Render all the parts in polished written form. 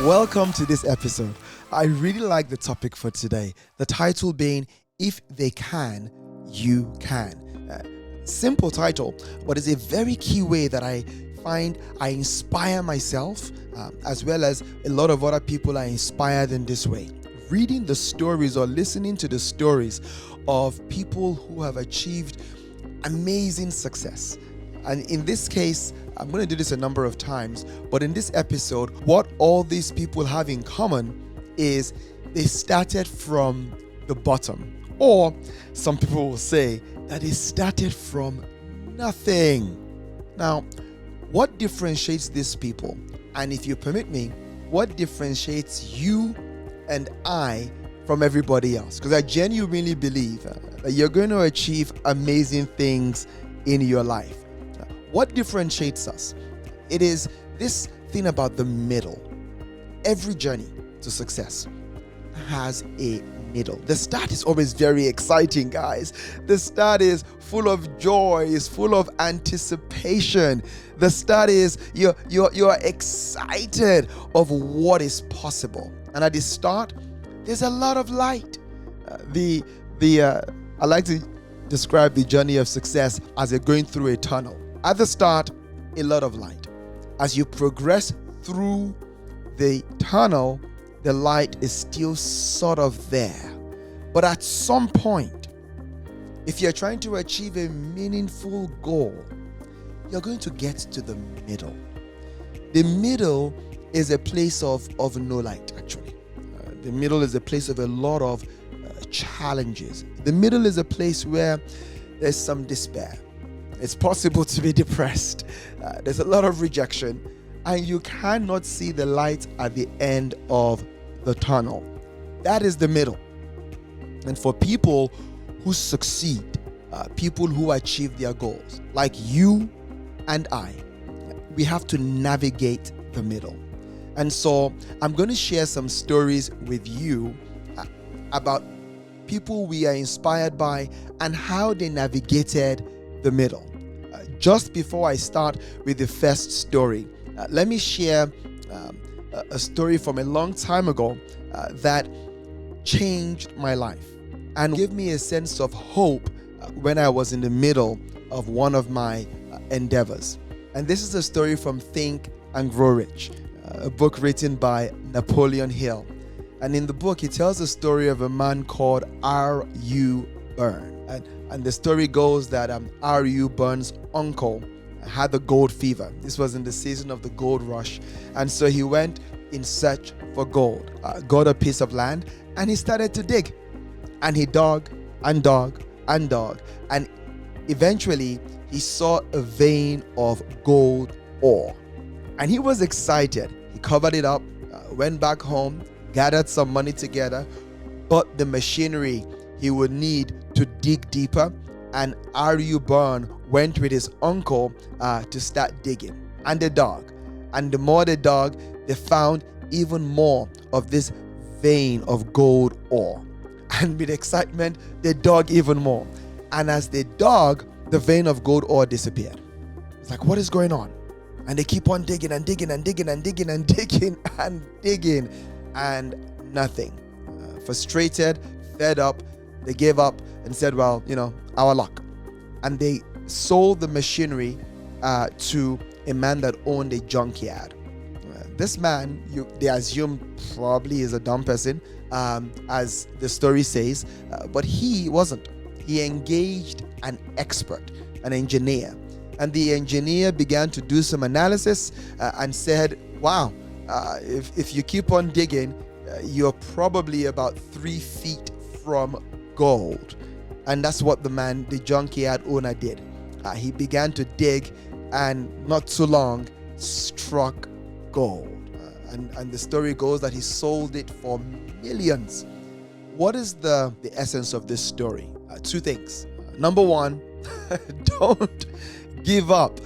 Welcome to this episode. I really like the topic for today. The title being, If They Can, You Can. Simple title, but it's a very key way that I find I inspire myself, as well as a lot of other people are inspired in this way. Reading the stories or listening to the stories of people who have achieved amazing success. And in this case, I'm going to do this a number of times, but in this episode, what all these people have in common is they started from the bottom. Or some people will say that they started from nothing. Now, what differentiates these people? And if you permit me, what differentiates you and I from everybody else? Because I genuinely believe that you're going to achieve amazing things in your life. What differentiates us? It is this thing about the middle. Every journey to success has a middle. The start is always very exciting, guys. The start is full of joy, is full of anticipation. The start is you're excited of what is possible. And at the start, there's a lot of light. I like to describe the journey of success as you're going through a tunnel. At the start, a lot of light. As you progress through the tunnel, the light is still sort of there. But at some point, if you're trying to achieve a meaningful goal, you're going to get to the middle. The middle is a place of no light, actually. The middle is a place of a lot of challenges. The middle is a place where there's some despair. It's possible to be depressed. There's a lot of rejection, and you cannot see the light at the end of the tunnel. That is the middle. And for people who succeed, people who achieve their goals, like you and I, we have to navigate the middle. And so I'm going to share some stories with you about people we are inspired by and how they navigated the middle. Just before I start with the first story, let me share a story from a long time ago that changed my life and gave me a sense of hope when I was in the middle of one of my endeavors. And this is a story from Think and Grow Rich, a book written by Napoleon Hill. And in the book, he tells the story of a man called R.U. Burns. And the story goes that R.U. Burns' uncle had the gold fever. This was in the season of the gold rush. And so he went in search for gold, got a piece of land, and he started to dig. And he dug and dug and dug. And eventually, he saw a vein of gold ore. And he was excited. He covered it up, went back home, gathered some money together, bought the machinery he would need to dig deeper, and R.U. Burns went with his uncle to start digging. And they dug. And the more they dug, they found even more of this vein of gold ore. And with excitement, they dug even more. And as they dug, the vein of gold ore disappeared. It's like, what is going on? And they keep on digging and digging and digging and digging and digging and digging, and nothing. Frustrated, fed up, they gave up and said, well, our luck. And they sold the machinery to a man that owned a junkyard. This man, they assume probably is a dumb person, as the story says, but he wasn't. He engaged an expert, an engineer. And the engineer began to do some analysis and said, wow, if you keep on digging, you're probably about 3 feet from gold. And that's what the junkyard owner did. He began to dig, and not too long struck gold. And the story goes that he sold it for millions. What is the essence of this story? 2 things. Number 1, don't give up.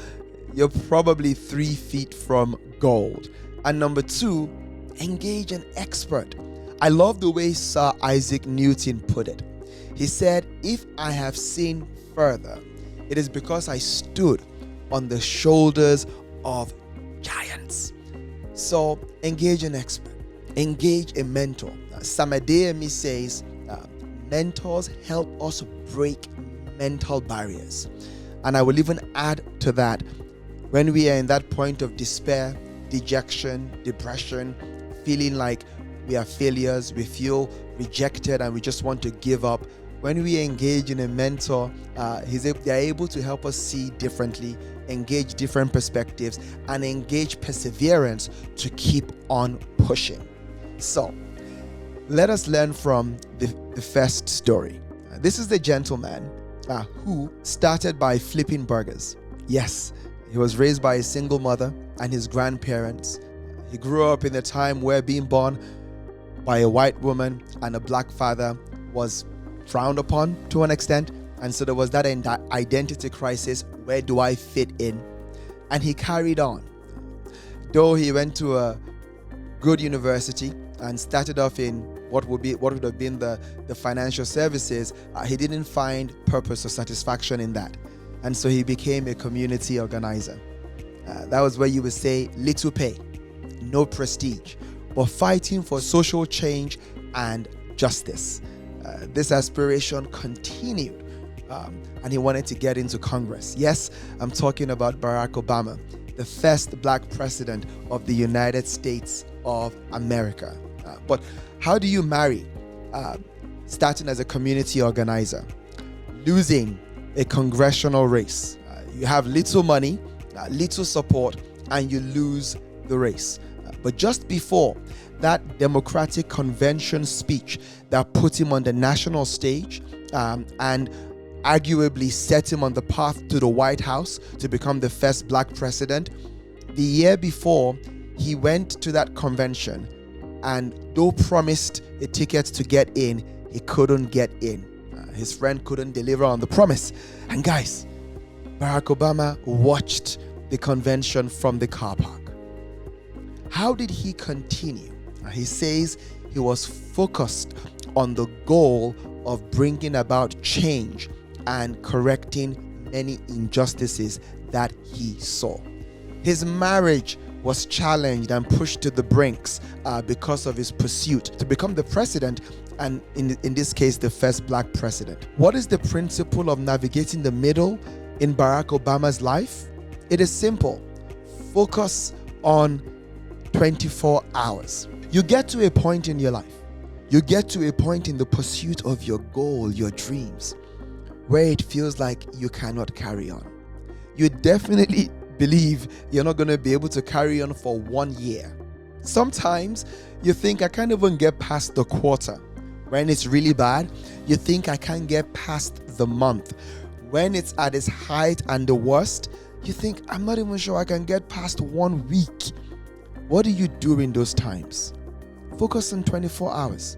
You're probably 3 feet from gold. And number 2, engage an expert. I love the way Sir Isaac Newton put it. He said, if I have seen further, it is because I stood on the shoulders of giants. So engage an expert, engage a mentor. Samadeyemi says, mentors help us break mental barriers. And I will even add to that, when we are in that point of despair, dejection, depression, feeling like we are failures, we feel rejected and we just want to give up, when we engage in a mentor, they're able to help us see differently, engage different perspectives, and engage perseverance to keep on pushing. So, let us learn from the first story. This is the gentleman who started by flipping burgers. Yes, he was raised by a single mother and his grandparents. He grew up in a time where being born by a white woman and a black father was frowned upon to an extent. And so there was that identity crisis. Where do I fit in? And he carried on. Though he went to a good university and started off in what would have been the financial services, he didn't find purpose or satisfaction in that. And so he became a community organizer. That was where you would say little pay, no prestige, but fighting for social change and justice. This aspiration continued, and he wanted to get into Congress. Yes, I'm talking about Barack Obama, the first black president of the United States of America. But how do you marry starting as a community organizer, losing a congressional race? You have little money, little support, and you lose the race. But just before that Democratic Convention speech that put him on the national stage and arguably set him on the path to the White House to become the first black president, the year before, he went to that convention, and though promised a ticket to get in, he couldn't get in. His friend couldn't deliver on the promise. And guys, Barack Obama watched the convention from the car park. How did he continue? He says he was focused on the goal of bringing about change and correcting many injustices that he saw. His marriage was challenged and pushed to the brinks because of his pursuit to become the president, and in this case, the first black president. What is the principle of navigating the middle in Barack Obama's life? It is simple. Focus on 24 hours. You get to a point in your life, you get to a point in the pursuit of your goal, your dreams, where it feels like you cannot carry on. You definitely believe you're not going to be able to carry on for 1 year. Sometimes you think, I can't even get past the quarter. When it's really bad, you think, I can't get past the month. When it's at its height and the worst, you think, I'm not even sure I can get past 1 week. What do you do in those times? Focus on 24 hours.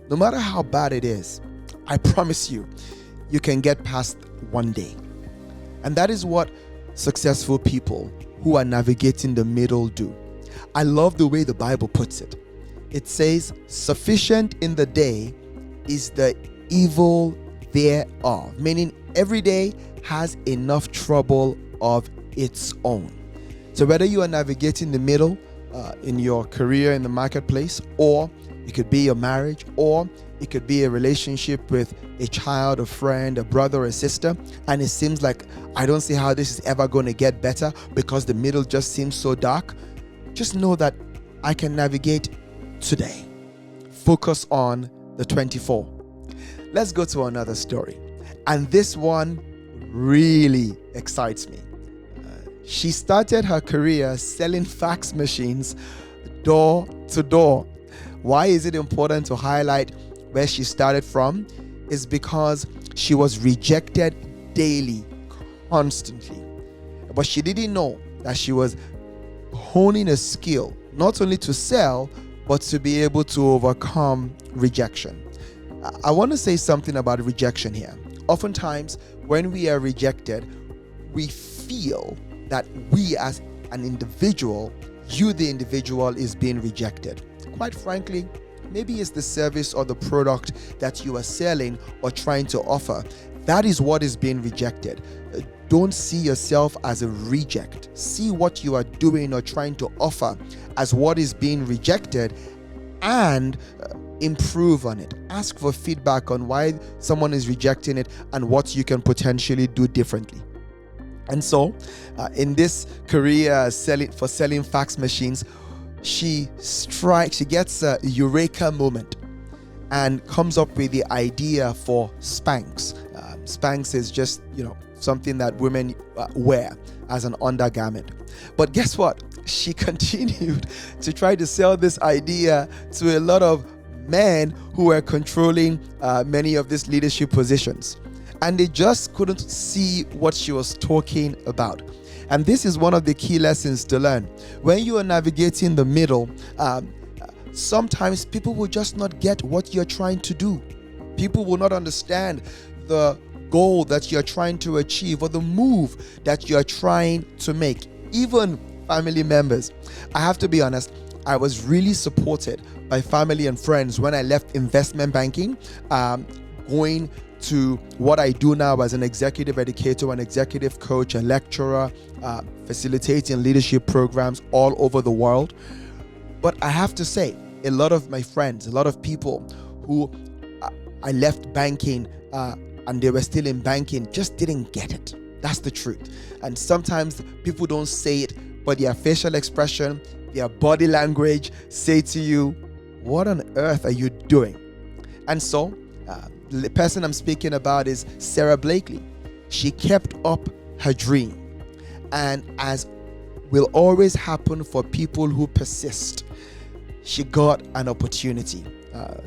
No matter how bad it is, I promise you, you can get past 1 day. And that is what successful people who are navigating the middle do. I love the way the Bible puts it. It says, sufficient in the day is the evil thereof. Meaning every day has enough trouble of its own. So whether you are navigating the middle in your career in the marketplace, or it could be your marriage, or it could be a relationship with a child, a friend, a brother, or a sister, and it seems like I don't see how this is ever going to get better because the middle just seems so dark, just know that I can navigate today. Focus on the 24. Let's go to another story. And this one really excites me. She started her career selling fax machines door to door. Why is it important to highlight where she started from? Is because she was rejected daily, constantly. But she didn't know that she was honing a skill, not only to sell, but to be able to overcome rejection. I want to say something about rejection here. Oftentimes, when we are rejected, we feel that we as an individual, you the individual, is being rejected. Quite frankly, maybe it's the service or the product that you are selling or trying to offer That is what is being rejected. Don't see yourself as a reject. See what you are doing or trying to offer as what is being rejected, and improve on it. Ask for feedback on why someone is rejecting it and what you can potentially do differently. And so, in this career selling fax machines, she gets a eureka moment and comes up with the idea for Spanx. Spanx is just, something that women wear as an undergarment. But guess what? She continued to try to sell this idea to a lot of men who were controlling many of these leadership positions. And they just couldn't see what she was talking about. And this is one of the key lessons to learn. When you are navigating the middle, sometimes people will just not get what you're trying to do. People will not understand the goal that you're trying to achieve or the move that you're trying to make. Even family members. I have to be honest, I was really supported by family and friends when I left investment banking, going to what I do now as an executive educator, an executive coach, a lecturer, facilitating leadership programs all over the world. But I have to say, a lot of my friends, a lot of people who I left banking and they were still in banking just didn't get it. That's the truth. And sometimes people don't say it, but their facial expression, their body language say to you, what on earth are you doing? And so, the person I'm speaking about is Sarah Blakely. She kept up her dream. And as will always happen for people who persist, she got an opportunity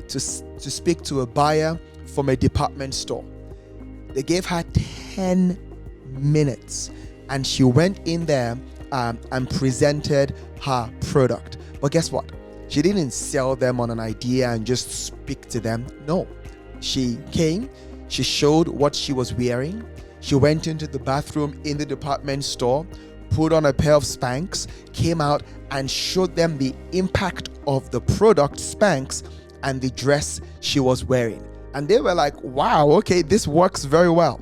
to speak to a buyer from a department store. They gave her 10 minutes and she went in there and presented her product. But guess what? She didn't sell them on an idea and just speak to them. No. She came, she showed what she was wearing. She went into the bathroom in the department store, put on a pair of Spanx, came out and showed them the impact of the product Spanx and the dress she was wearing. And they were like, wow, okay, this works very well.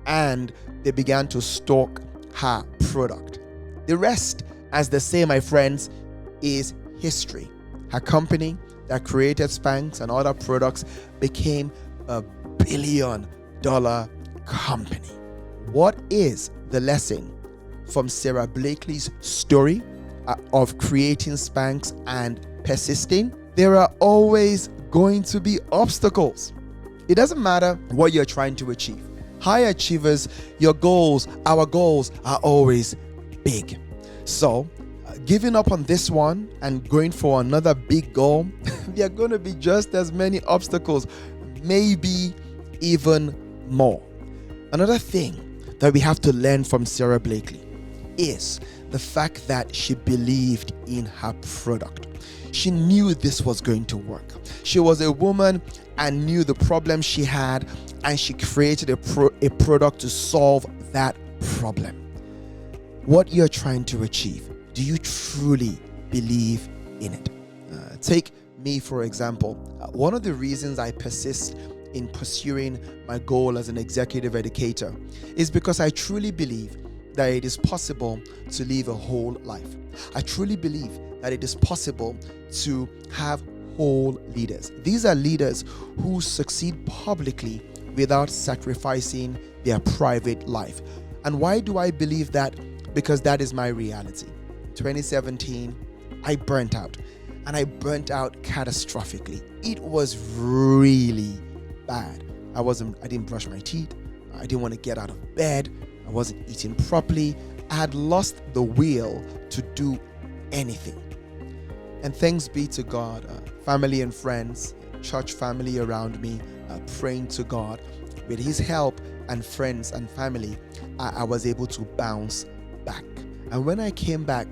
And they began to stalk her product. The rest, as they say, my friends, is history. Her company that created Spanx and other products became a $1 billion company. What is the lesson from Sarah Blakely's story of creating Spanx and persisting? There are always going to be obstacles. It doesn't matter what you're trying to achieve. High achievers, our goals are always big. So, giving up on this one and going for another big goal, there are going to be just as many obstacles, maybe even more. Another thing that we have to learn from Sarah Blakely is the fact that she believed in her product. She knew this was going to work. She was a woman and knew the problem she had, and she created a product to solve that problem. What you're trying to achieve, do you truly believe in it? Take me, for example. One of the reasons I persist in pursuing my goal as an executive educator is because I truly believe that it is possible to live a whole life. I truly believe that it is possible to have whole leaders. These are leaders who succeed publicly without sacrificing their private life. And why do I believe that? Because that is my reality. 2017, I burnt out. And I burnt out catastrophically. It was really bad. I didn't brush my teeth. I didn't want to get out of bed. I wasn't eating properly. I had lost the will to do anything. And thanks be to God, family and friends, church family around me, praying to God. With His help and friends and family, I was able to bounce back. And when I came back,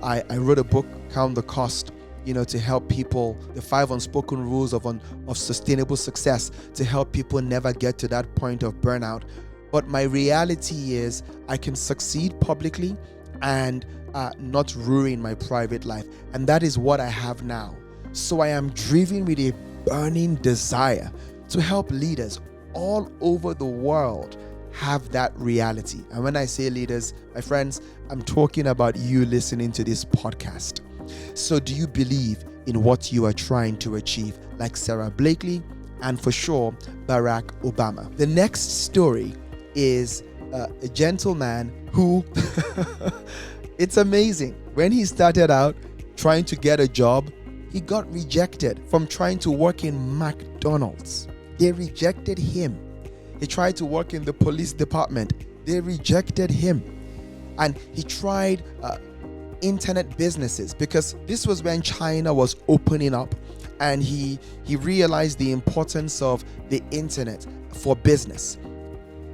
I wrote a book, Count the Cost, to help people, the 5 unspoken rules of sustainable success, to help people never get to that point of burnout. But my reality is I can succeed publicly and not ruin my private life. And that is what I have now. So I am driven with a burning desire to help leaders all over the world have that reality. And when I say leaders, my friends, I'm talking about you listening to this podcast. So do you believe in what you are trying to achieve, like Sarah Blakely and for sure Barack Obama? The next story is a gentleman who, it's amazing. When he started out trying to get a job, he got rejected from trying to work in McDonald's. They rejected him. He tried to work in the police department. They rejected him. And he tried internet businesses, because this was when China was opening up, and he realized the importance of the internet for business.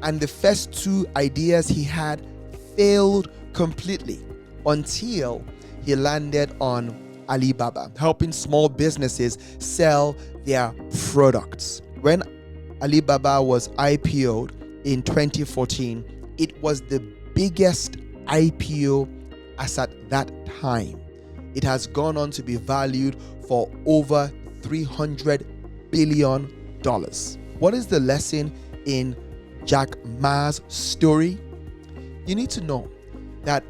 And the first two ideas he had failed completely until he landed on Alibaba, helping small businesses sell their products. When Alibaba was IPO'd in 2014, it was the biggest IPO as at that time. It has gone on to be valued for over $300 billion. What is the lesson in Jack Ma's story? You need to know that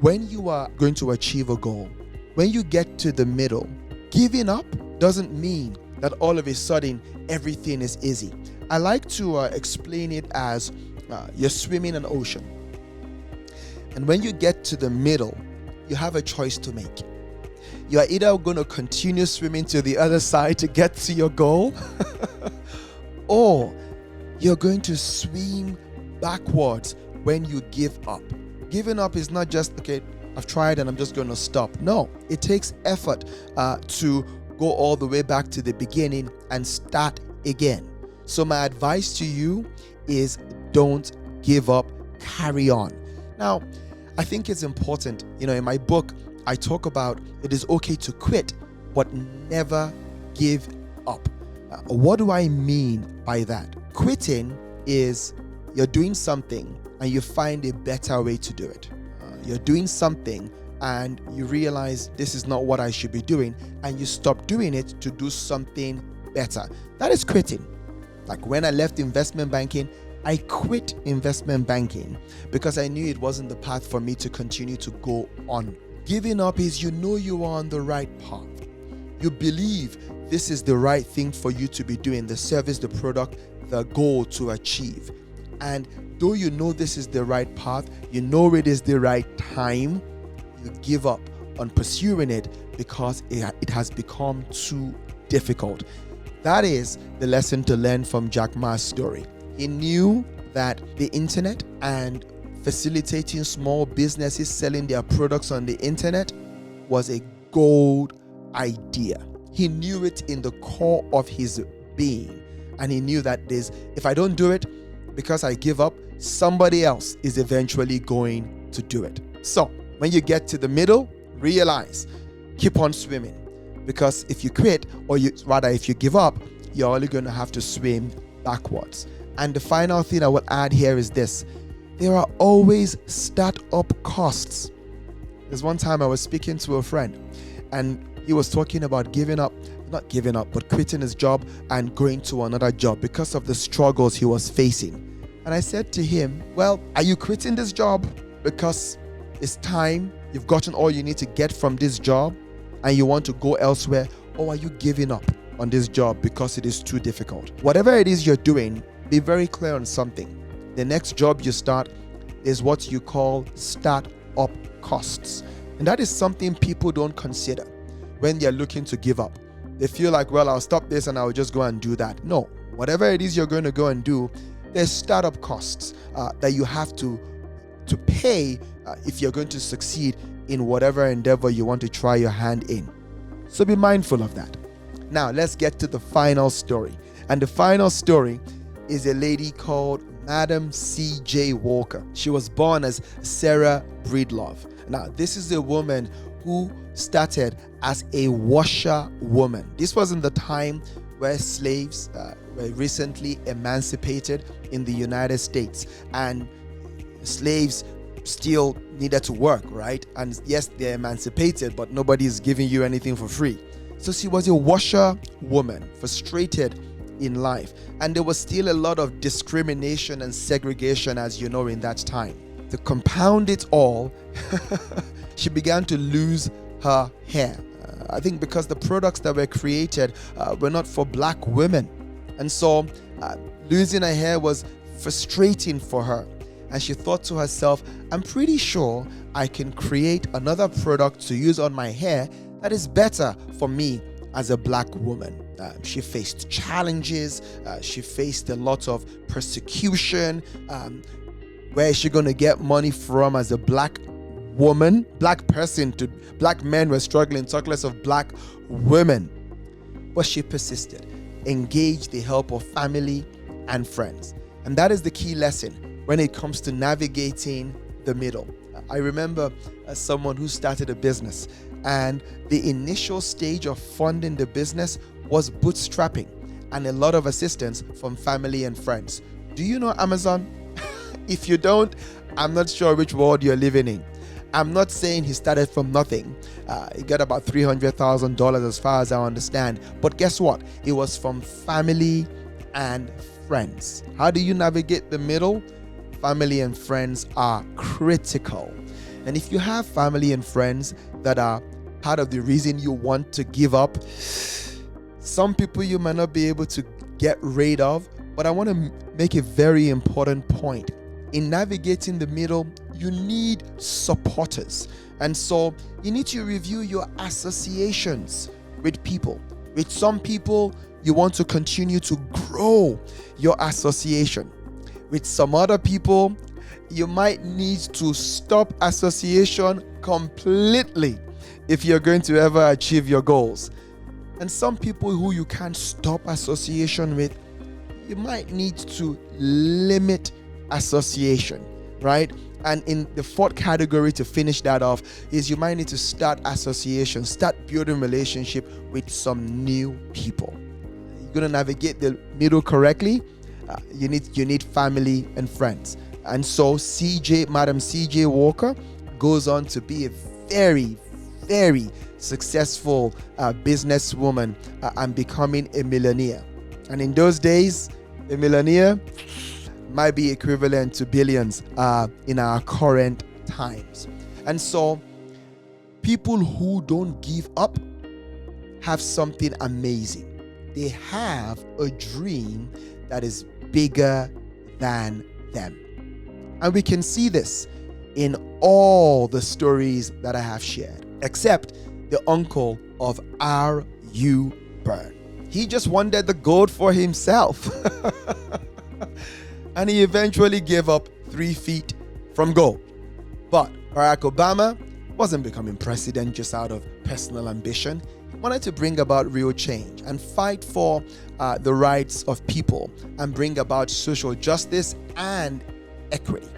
when you are going to achieve a goal, when you get to the middle, giving up doesn't mean that all of a sudden everything is easy. I like to explain it as you're swimming an ocean. And when you get to the middle, you have a choice to make. You are either going to continue swimming to the other side to get to your goal, or you're going to swim backwards when you give up. Giving up is not just, okay, I've tried and I'm just going to stop. No, it takes effort to go all the way back to the beginning and start again. So my advice to you is don't give up, carry on. Now, I think it's important, in my book, I talk about it is okay to quit, but never give up. What do I mean by that? Quitting is you're doing something and you find a better way to do it. You're doing something and you realize this is not what I should be doing, and you stop doing it to do something better. That is quitting. Like when I left investment banking, I quit investment banking because I knew it wasn't the path for me to continue to go on. Giving up is you are on the right path. You believe this is the right thing for you to be doing, the service, the product, the goal to achieve. And though you know this is the right path, you know it is the right time, you give up on pursuing it because it has become too difficult. That is the lesson to learn from Jack Ma's story. He knew that the internet and facilitating small businesses selling their products on the internet was a gold idea. He knew it in the core of his being. And he knew that if I don't do it because I give up, somebody else is eventually going to do it. So when you get to the middle, realize, keep on swimming. Because if you quit, if you give up, you're only going to have to swim backwards. And the final thing I will add here is this. There are always start-up costs. There's one time I was speaking to a friend and he was talking about not giving up, but quitting his job and going to another job because of the struggles he was facing. And I said to him, well, are you quitting this job because it's time, you've gotten all you need to get from this job and you want to go elsewhere, or are you giving up on this job because it is too difficult? Whatever it is you're doing, be very clear on something. The next job you start is what you call start-up costs. And that is something people don't consider when they're looking to give up. They feel like, well, I'll stop this and I'll just go and do that. No, whatever it is you're going to go and do, there's startup costs that you have to pay if you're going to succeed in whatever endeavor you want to try your hand in. So be mindful of that. Now, let's get to the final story. And the final story is a lady called Madam C.J. Walker. She was born as Sarah Breedlove. Now, this is a woman who started as a washerwoman. This was in the time where slaves were recently emancipated in the United States, and slaves still needed to work, right? And yes, they're emancipated, but nobody is giving you anything for free. So she was a washerwoman, frustrated in life. And there was still a lot of discrimination and segregation, as you know, in that time. To compound it all, she began to lose her hair. I think because the products that were created were not for black women. And so losing her hair was frustrating for her. And she thought to herself, I'm pretty sure I can create another product to use on my hair that is better for me as a black woman. She faced challenges. She faced a lot of persecution. Where is she going to get money from as a black woman? Black person to black men were struggling, talk less of black women. But she persisted, engaged the help of family and friends. And that is the key lesson when it comes to navigating the middle. I remember someone who started a business, and the initial stage of funding the business was bootstrapping and a lot of assistance from family and friends. Do you know Amazon? If you don't, I'm not sure which world you're living in. I'm not saying he started from nothing. He got about $300,000 as far as I understand. But guess what? It was from family and friends. How do you navigate the middle? Family and friends are critical. And if you have family and friends that are part of the reason you want to give up, some people you might not be able to get rid of. But I want to make a very important point. In navigating the middle, you need supporters. And so you need to review your associations with people. With some people, you want to continue to grow your association. With some other people, you might need to stop association completely if you're going to ever achieve your goals. And some people who you can't stop association with, you might need to limit association, right? And in the fourth category, to finish that off, is you might need to start association, start building relationship with some new people. You're going to navigate the middle correctly. You need family and friends. And so Madam CJ Walker goes on to be a very, very successful businesswoman and becoming a millionaire. And in those days, a millionaire might be equivalent to billions in our current times. And so people who don't give up have something amazing. They have a dream that is bigger than them. And we can see this in all the stories that I have shared, except the uncle of R.U. Byrne. He just wanted the gold for himself. And he eventually gave up 3 feet from gold. But Barack Obama wasn't becoming president just out of personal ambition. He wanted to bring about real change and fight for the rights of people and bring about social justice and equity.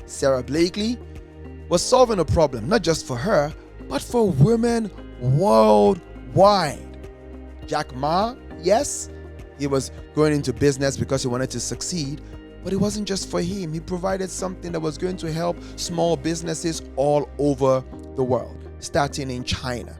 Sarah Blakely was solving a problem, not just for her, but for women worldwide. Jack Ma, yes, he was going into business because he wanted to succeed, but it wasn't just for him. He provided something that was going to help small businesses all over the world, starting in China.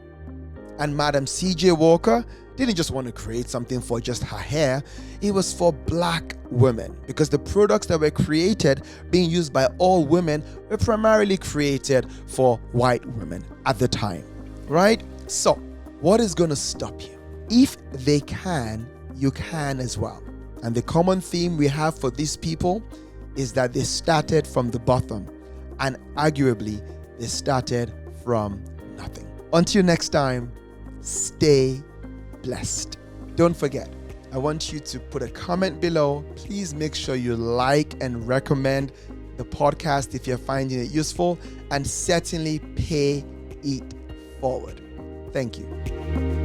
And Madam CJ Walker didn't just want to create something for just her hair. It was for black women, because the products that were created, being used by all women, were primarily created for white women at the time, right? So, what is going to stop you? If they can, you can as well. And the common theme we have for these people is that they started from the bottom, and arguably they started from nothing. Until next time, stay blessed. Don't forget, I want you to put a comment below. Please make sure you like and recommend the podcast if you're finding it useful, and certainly pay it forward. Thank you.